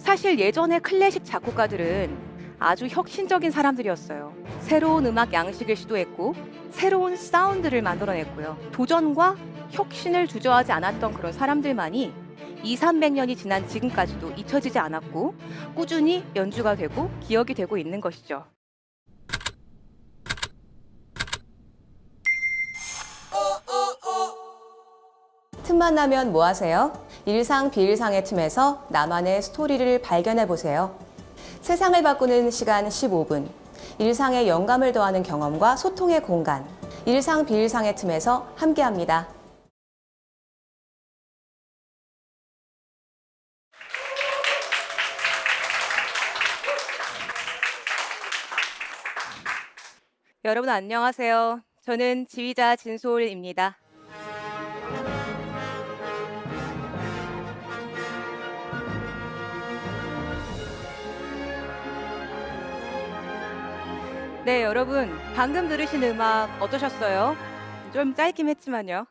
사실 예전의 클래식 작곡가들은 아주 혁신적인 사람들이었어요. 새로운 음악 양식을 시도했고 새로운 사운드를 만들어냈고요. 도전과 혁신을 주저하지 않았던 그런 사람들만이 2, 300년이 지난 지금까지도 잊혀지지 않았고 꾸준히 연주가 되고 기억이 되고 있는 것이죠. 틈만 나면 뭐 하세요? 일상 비일상의 틈에서 나만의 스토리를 발견해 보세요. 세상을 바꾸는 시간 15분. 일상에 영감을 더하는 경험과 소통의 공간. 일상 비일상의 틈에서 함께합니다. 여러분 안녕하세요. 저는 지휘자 진솔입니다. 네, 여러분 방금 들으신 음악 어떠셨어요? 좀 짧긴 했지만요.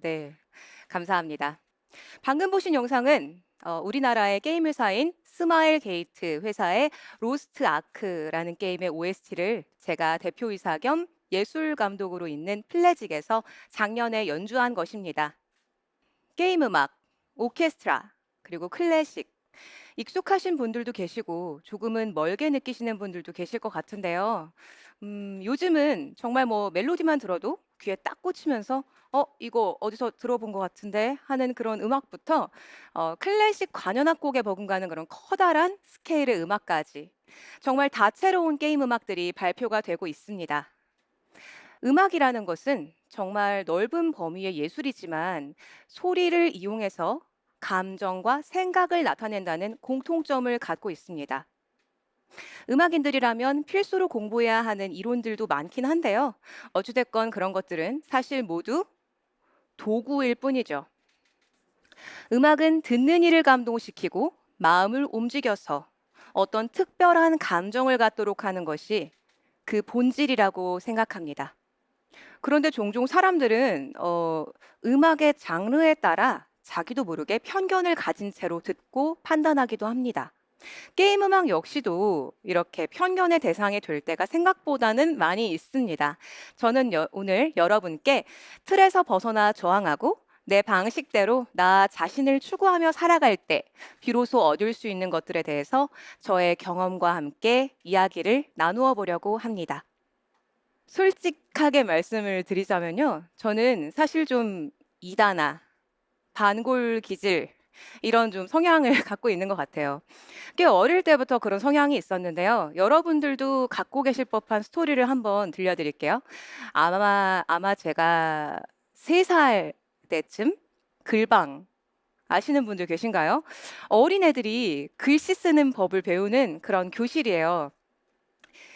네. 감사합니다. 방금 보신 영상은 우리나라의 게임 회사인 스마일 게이트 회사의 로스트 아크라는 게임의 OST를 제가 대표이사 겸 예술 감독으로 있는 플래직에서 작년에 연주한 것입니다. 게임 음악, 오케스트라, 그리고 클래식. 익숙하신 분들도 계시고 조금은 멀게 느끼시는 분들도 계실 것 같은데요. 요즘은 정말 뭐 멜로디만 들어도 귀에 딱 꽂히면서 이거 어디서 들어본 것 같은데 하는 그런 음악부터 클래식 관현악곡에 버금가는 그런 커다란 스케일의 음악까지 정말 다채로운 게임 음악들이 발표가 되고 있습니다. 음악이라는 것은 정말 넓은 범위의 예술이지만 소리를 이용해서 감정과 생각을 나타낸다는 공통점을 갖고 있습니다. 음악인들이라면 필수로 공부해야 하는 이론들도 많긴 한데요. 어찌됐건 그런 것들은 사실 모두 도구일 뿐이죠. 음악은 듣는 이를 감동시키고 마음을 움직여서 어떤 특별한 감정을 갖도록 하는 것이 그 본질이라고 생각합니다. 그런데 종종 사람들은 음악의 장르에 따라 자기도 모르게 편견을 가진 채로 듣고 판단하기도 합니다. 게임 음악 역시도 이렇게 편견의 대상이 될 때가 생각보다는 많이 있습니다. 저는 오늘 여러분께 틀에서 벗어나 저항하고 내 방식대로 나 자신을 추구하며 살아갈 때 비로소 얻을 수 있는 것들에 대해서 저의 경험과 함께 이야기를 나누어 보려고 합니다. 솔직하게 말씀을 드리자면요. 저는 사실 좀 이다나 반골 기질 이런 좀 성향을 갖고 있는 것 같아요. 꽤 어릴 때부터 그런 성향이 있었는데요. 여러분들도 갖고 계실 법한 스토리를 한번 들려드릴게요. 아마 제가 3살 때쯤 글방 아시는 분들 계신가요? 어린애들이 글씨 쓰는 법을 배우는 그런 교실이에요.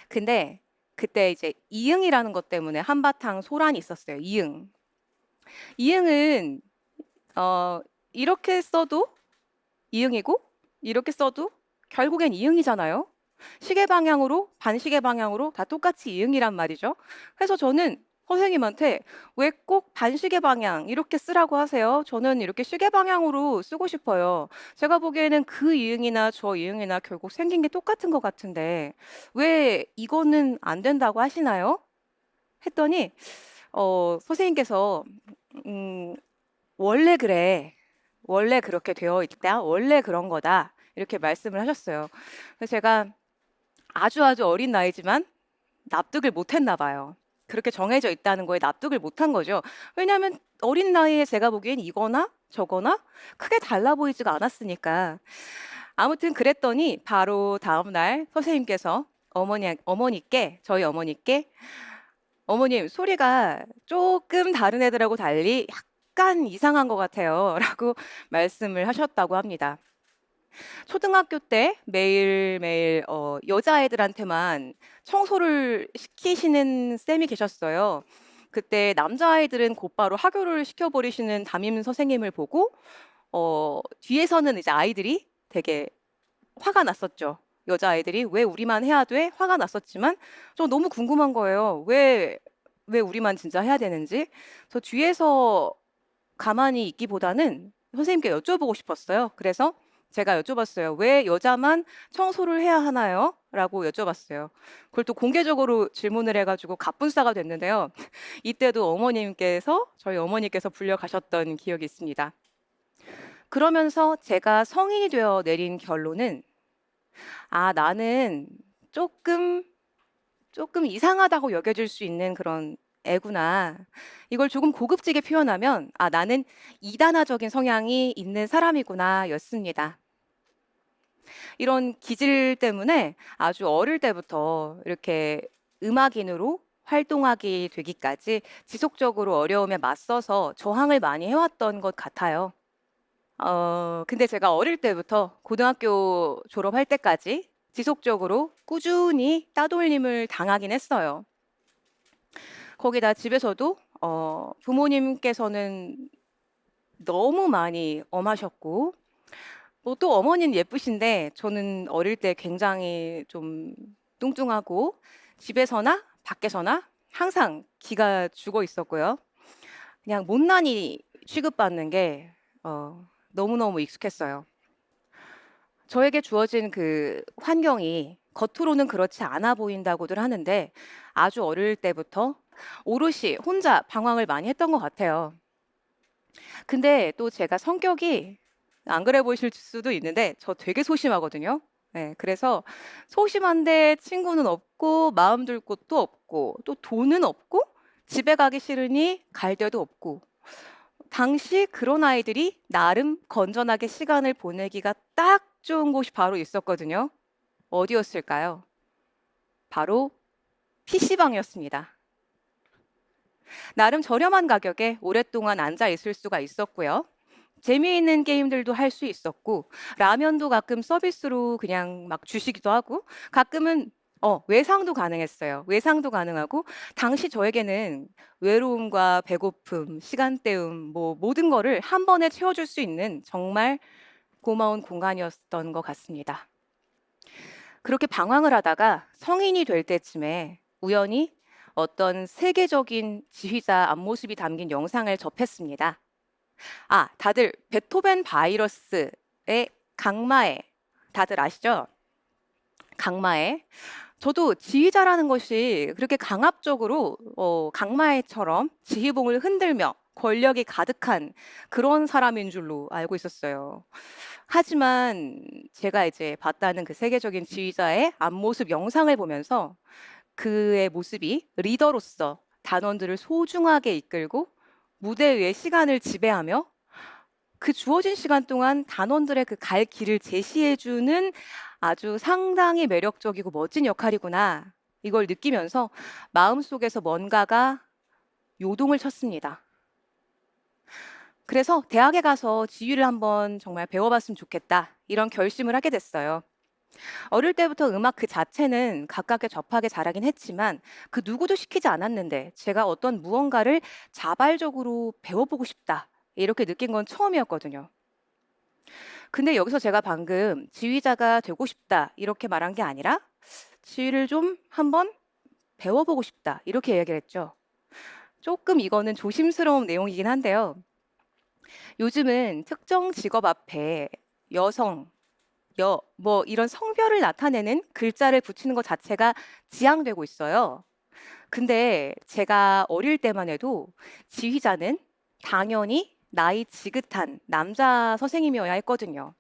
근데 그때 이제 이응이라는 것 때문에 한바탕 소란이 있었어요. 이응. 이응은 어, 이렇게 써도 이응이고 이렇게 써도 결국엔 이응이잖아요. 시계 방향으로 반시계 방향으로 다 똑같이 이응이란 말이죠. 그래서 저는 선생님한테 왜 꼭 반시계 방향 이렇게 쓰라고 하세요? 저는 이렇게 시계 방향으로 쓰고 싶어요. 제가 보기에는 그 이응이나 저 이응이나 결국 생긴 게 똑같은 것 같은데 왜 이거는 안 된다고 하시나요? 했더니 선생님께서 음, 원래 그래. 원래 그렇게 되어 있다. 원래 그런 거다. 이렇게 말씀을 하셨어요. 그래서 제가 아주 어린 나이지만 납득을 못 했나 봐요. 그렇게 정해져 있다는 거에 납득을 못 한 거죠. 왜냐하면 어린 나이에 제가 보기엔 이거나 저거나 크게 달라 보이지가 않았으니까. 아무튼 그랬더니 바로 다음 날 선생님께서 저희 어머니께 어머님 소리가 조금 다른 애들하고 달리 약간 이상한 것 같아요. 라고 말씀을 하셨다고 합니다. 초등학교 때 매일매일 여자아이들한테만 청소를 시키시는 쌤이 계셨어요. 그때 남자아이들은 곧바로 하교를 시켜버리시는 담임 선생님을 보고 뒤에서는 이제 아이들이 되게 화가 났었죠. 여자아이들이 왜 우리만 해야 돼? 화가 났었지만 저 너무 궁금한 거예요. 왜 우리만 진짜 해야 되는지. 저 뒤에서 가만히 있기보다는 선생님께 여쭤보고 싶었어요. 그래서 제가 여쭤봤어요. 왜 여자만 청소를 해야 하나요? 라고 여쭤봤어요. 그걸 또 공개적으로 질문을 해가지고 갑분싸가 됐는데요. 이때도 저희 어머니께서 불려가셨던 기억이 있습니다. 그러면서 제가 성인이 되어 내린 결론은, 아, 나는 조금 이상하다고 여겨질 수 있는 그런 애구나. 이걸 조금 고급지게 표현하면, 아, 나는 이단화적인 성향이 있는 사람이구나, 였습니다. 이런 기질 때문에 아주 어릴 때부터 이렇게 음악인으로 활동하게 되기까지 지속적으로 어려움에 맞서서 저항을 많이 해왔던 것 같아요. 근데 제가 어릴 때부터 고등학교 졸업할 때까지 지속적으로 꾸준히 따돌림을 당하긴 했어요. 거기다 집에서도 부모님께서는 너무 많이 엄하셨고, 뭐 또 어머니는 예쁘신데 저는 어릴 때 굉장히 좀 뚱뚱하고 집에서나 밖에서나 항상 기가 죽어 있었고요. 그냥 못난이 취급받는 게 너무너무 익숙했어요. 저에게 주어진 그 환경이 겉으로는 그렇지 않아 보인다고들 하는데 아주 어릴 때부터 오롯이 혼자 방황을 많이 했던 것 같아요. 근데 또 제가 성격이 안 그래 보이실 수도 있는데 저 되게 소심하거든요. 네, 그래서 소심한데 친구는 없고 마음 둘 곳도 없고 또 돈은 없고 집에 가기 싫으니 갈 데도 없고 당시 그런 아이들이 나름 건전하게 시간을 보내기가 딱 좋은 곳이 바로 있었거든요. 어디였을까요? 바로 PC방이었습니다. 나름 저렴한 가격에 오랫동안 앉아 있을 수가 있었고요. 재미있는 게임들도 할 수 있었고, 라면도 가끔 서비스로 그냥 막 주시기도 하고, 가끔은 외상도 가능했어요. 외상도 가능하고, 당시 저에게는 외로움과 배고픔, 시간 때움, 뭐 모든 거를 한 번에 채워줄 수 있는 정말 고마운 공간이었던 것 같습니다. 그렇게 방황을 하다가 성인이 될 때쯤에 우연히 어떤 세계적인 지휘자 앞모습이 담긴 영상을 접했습니다. 아, 다들 베토벤 바이러스의 강마에 다들 아시죠? 강마에. 저도 지휘자라는 것이 그렇게 강압적으로 강마에처럼 지휘봉을 흔들며 권력이 가득한 그런 사람인 줄로 알고 있었어요. 하지만 제가 이제 봤다는 그 세계적인 지휘자의 앞모습 영상을 보면서 그의 모습이 리더로서 단원들을 소중하게 이끌고 무대 위의 시간을 지배하며 그 주어진 시간 동안 단원들의 그 갈 길을 제시해주는 아주 상당히 매력적이고 멋진 역할이구나. 이걸 느끼면서 마음속에서 뭔가가 요동을 쳤습니다. 그래서 대학에 가서 지휘를 한번 정말 배워봤으면 좋겠다. 이런 결심을 하게 됐어요. 어릴 때부터 음악 그 자체는 가깝게 접하게 자라긴 했지만 그 누구도 시키지 않았는데 제가 어떤 무언가를 자발적으로 배워보고 싶다. 이렇게 느낀 건 처음이었거든요. 근데 여기서 제가 방금 지휘자가 되고 싶다. 이렇게 말한 게 아니라 지휘를 좀 한번 배워보고 싶다. 이렇게 얘기를 했죠. 조금 이거는 조심스러운 내용이긴 한데요. 요즘은 특정 직업 앞에 여성, 뭐 이런 성별을 나타내는 글자를 붙이는 것 자체가 지양되고 있어요. 근데 제가 어릴 때만 해도 지휘자는 당연히 나이 지긋한 남자 선생님이어야 했거든요.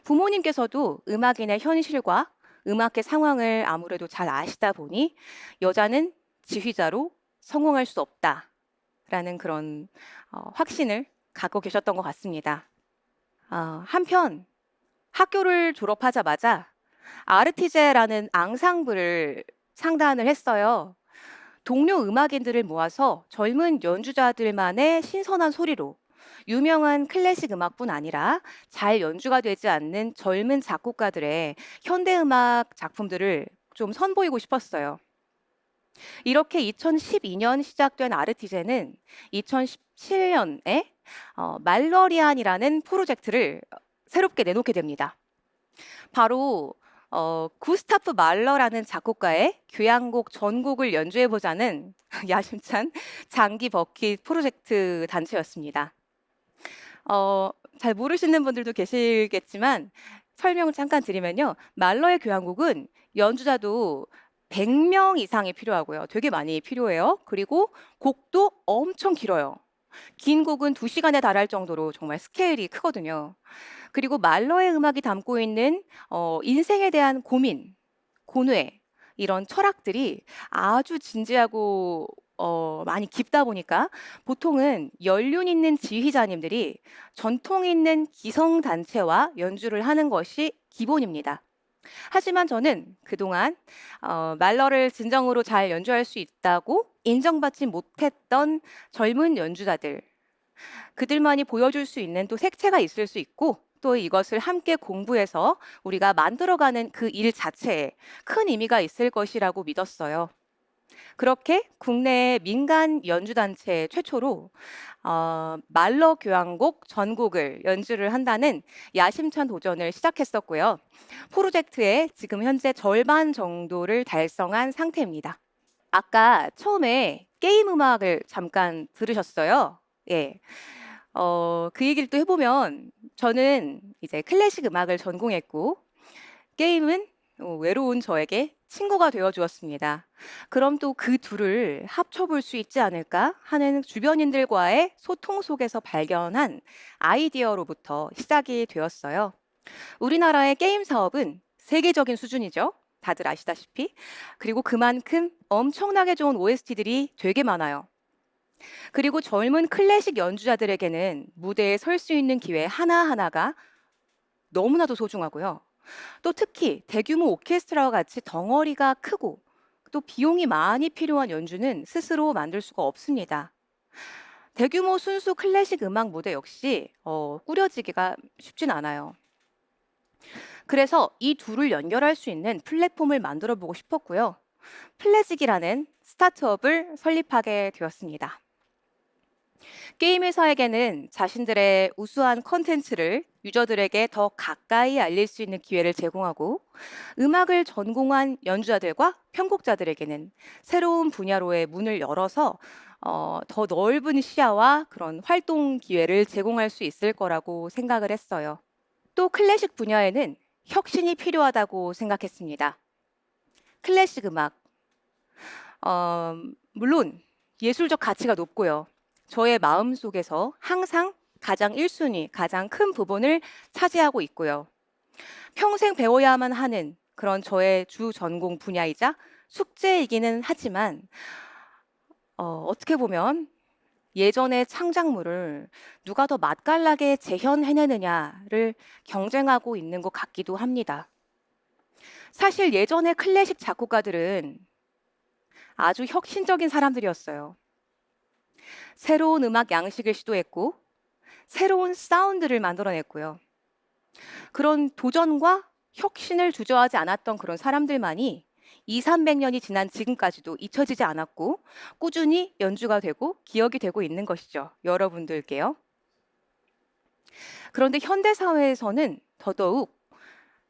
부모님께서도 음악인의 현실과 음악계 상황을 아무래도 잘 아시다 보니 여자는 지휘자로 성공할 수 없다라는 그런 확신을 갖고 계셨던 것 같습니다. 한편 학교를 졸업하자마자 아르티제라는 앙상블을 창단을 했어요. 동료 음악인들을 모아서 젊은 연주자들만의 신선한 소리로 유명한 클래식 음악뿐 아니라 잘 연주가 되지 않는 젊은 작곡가들의 현대 음악 작품들을 좀 선보이고 싶었어요. 이렇게 2012년 시작된 아르티제는 2017년에 말러리안이라는 프로젝트를 새롭게 내놓게 됩니다. 바로 구스타프 말러라는 작곡가의 교향곡 전곡을 연주해보자는 야심찬 장기 버킷 프로젝트 단체였습니다. 잘 모르시는 분들도 계시겠지만 설명을 잠깐 드리면요. 말러의 교향곡은 연주자도 100명 이상이 필요하고요. 되게 많이 필요해요. 그리고 곡도 엄청 길어요. 긴 곡은 2시간에 달할 정도로 정말 스케일이 크거든요. 그리고 말러의 음악이 담고 있는 인생에 대한 고민, 고뇌, 이런 철학들이 아주 진지하고 많이 깊다 보니까 보통은 연륜 있는 지휘자님들이 전통 있는 기성단체와 연주를 하는 것이 기본입니다. 하지만 저는 그동안 말러를 진정으로 잘 연주할 수 있다고 인정받지 못했던 젊은 연주자들, 그들만이 보여줄 수 있는 또 색채가 있을 수 있고 또 이것을 함께 공부해서 우리가 만들어가는 그 일 자체에 큰 의미가 있을 것이라고 믿었어요. 그렇게 국내 민간 연주단체 최초로 말러 교향곡 전곡을 연주를 한다는 야심찬 도전을 시작했었고요. 프로젝트의 지금 현재 절반 정도를 달성한 상태입니다. 아까 처음에 게임 음악을 잠깐 들으셨어요. 예. 그 얘기를 또 해보면 저는 이제 클래식 음악을 전공했고 게임은 외로운 저에게 친구가 되어 주었습니다. 그럼 또 그 둘을 합쳐볼 수 있지 않을까 하는 주변인들과의 소통 속에서 발견한 아이디어로부터 시작이 되었어요. 우리나라의 게임 사업은 세계적인 수준이죠. 다들 아시다시피. 그리고 그만큼 엄청나게 좋은 OST들이 되게 많아요. 그리고 젊은 클래식 연주자들에게는 무대에 설 수 있는 기회 하나하나가 너무나도 소중하고요. 또 특히 대규모 오케스트라와 같이 덩어리가 크고 또 비용이 많이 필요한 연주는 스스로 만들 수가 없습니다. 대규모 순수 클래식 음악 무대 역시 꾸려지기가 쉽진 않아요. 그래서 이 둘을 연결할 수 있는 플랫폼을 만들어 보고 싶었고요. 플래직이라는 스타트업을 설립하게 되었습니다. 게임 회사에게는 자신들의 우수한 컨텐츠를 유저들에게 더 가까이 알릴 수 있는 기회를 제공하고 음악을 전공한 연주자들과 편곡자들에게는 새로운 분야로의 문을 열어서 더 넓은 시야와 그런 활동 기회를 제공할 수 있을 거라고 생각을 했어요. 또 클래식 분야에는 혁신이 필요하다고 생각했습니다. 클래식 음악, 물론 예술적 가치가 높고요. 저의 마음 속에서 항상 가장 1순위, 가장 큰 부분을 차지하고 있고요. 평생 배워야만 하는 그런 저의 주 전공 분야이자 숙제이기는 하지만 어떻게 보면 예전의 창작물을 누가 더 맛깔나게 재현해내느냐를 경쟁하고 있는 것 같기도 합니다. 사실 예전의 클래식 작곡가들은 아주 혁신적인 사람들이었어요. 새로운 음악 양식을 시도했고 새로운 사운드를 만들어냈고요. 그런 도전과 혁신을 주저하지 않았던 그런 사람들만이 200~300년이 지난 지금까지도 잊혀지지 않았고 꾸준히 연주가 되고 기억이 되고 있는 것이죠. 여러분들께요. 그런데 현대 사회에서는 더더욱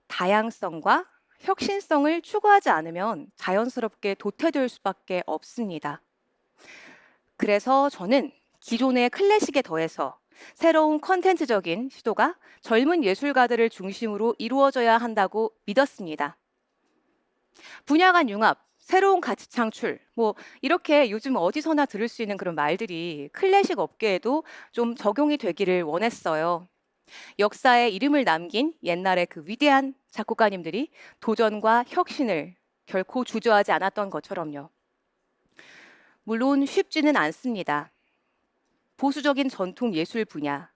다양성과 혁신성을 추구하지 않으면 자연스럽게 도태될 수밖에 없습니다. 그래서 저는 기존의 클래식에 더해서 새로운 컨텐츠적인 시도가 젊은 예술가들을 중심으로 이루어져야 한다고 믿었습니다. 분야 간 융합, 새로운 가치 창출, 이렇게 요즘 어디서나 들을 수 있는 그런 말들이 클래식 업계에도 좀 적용이 되기를 원했어요. 역사에 이름을 남긴 옛날의 그 위대한 작곡가님들이 도전과 혁신을 결코 주저하지 않았던 것처럼요. 물론 쉽지는 않습니다. 보수적인 전통 예술 분야,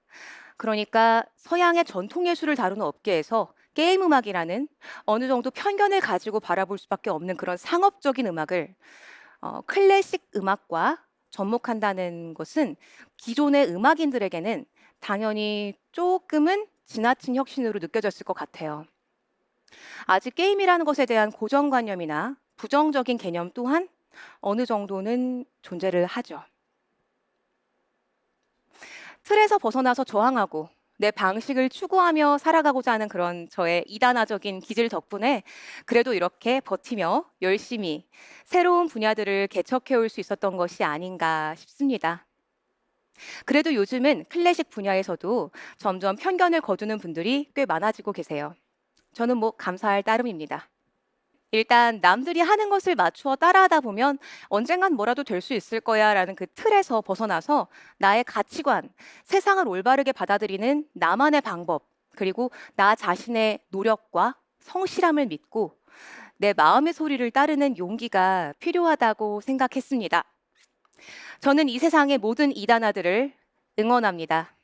그러니까 서양의 전통 예술을 다루는 업계에서 게임 음악이라는 어느 정도 편견을 가지고 바라볼 수밖에 없는 그런 상업적인 음악을 클래식 음악과 접목한다는 것은 기존의 음악인들에게는 당연히 조금은 지나친 혁신으로 느껴졌을 것 같아요. 아직 게임이라는 것에 대한 고정관념이나 부정적인 개념 또한 어느 정도는 존재를 하죠. 틀에서 벗어나서 저항하고 내 방식을 추구하며 살아가고자 하는 그런 저의 이단화적인 기질 덕분에 그래도 이렇게 버티며 열심히 새로운 분야들을 개척해 올 수 있었던 것이 아닌가 싶습니다. 그래도 요즘은 클래식 분야에서도 점점 편견을 거두는 분들이 꽤 많아지고 계세요. 저는 뭐 감사할 따름입니다. 일단 남들이 하는 것을 맞추어 따라하다 보면 언젠간 뭐라도 될 수 있을 거야 라는 그 틀에서 벗어나서 나의 가치관, 세상을 올바르게 받아들이는 나만의 방법, 그리고 나 자신의 노력과 성실함을 믿고 내 마음의 소리를 따르는 용기가 필요하다고 생각했습니다. 저는 이 세상의 모든 이단아들을 응원합니다.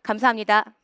감사합니다.